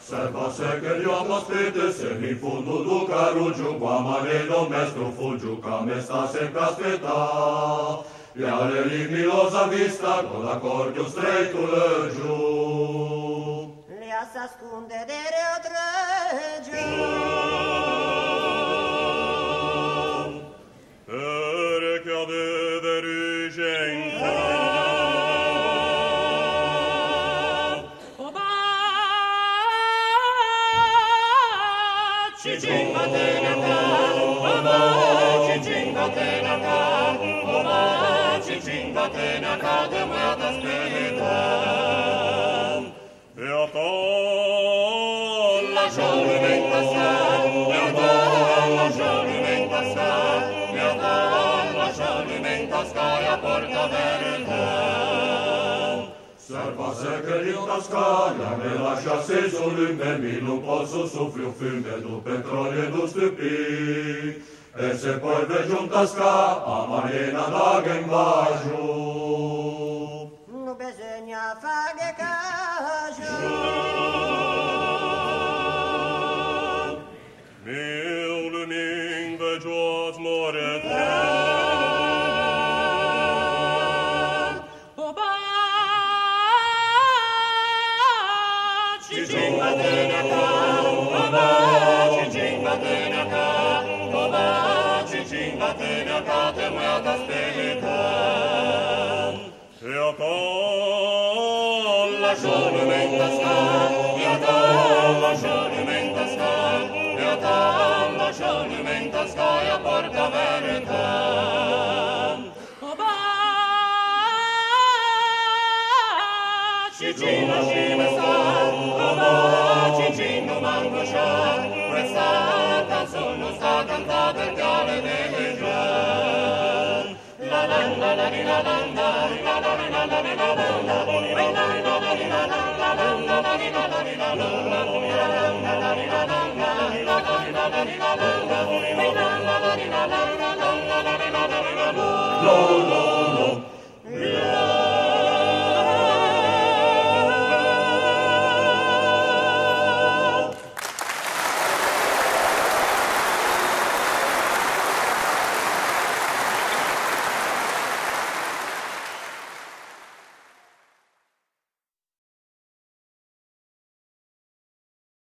Serva-se che gli uomo aspetta, se in fondo do carro giù, qua marino mestro fuggiu, che me sta sempre aspetta. Piare rigmilosa vista, con l'accordio stretto laggiù. Le a s'ascunde dere o treggio. Che aveva rigente. Serva-se che in Tascaglia me lascia acceso lume, mi non posso soffrire un fiume do petrolio e do stupì. E se poi vedo un Tasca, a Marina d'aga in bacio. Non bisogna fare caso. Mil lumin veggio smorete. Questa canzone sta cantata per gare delle già. La la la la la la la la la la la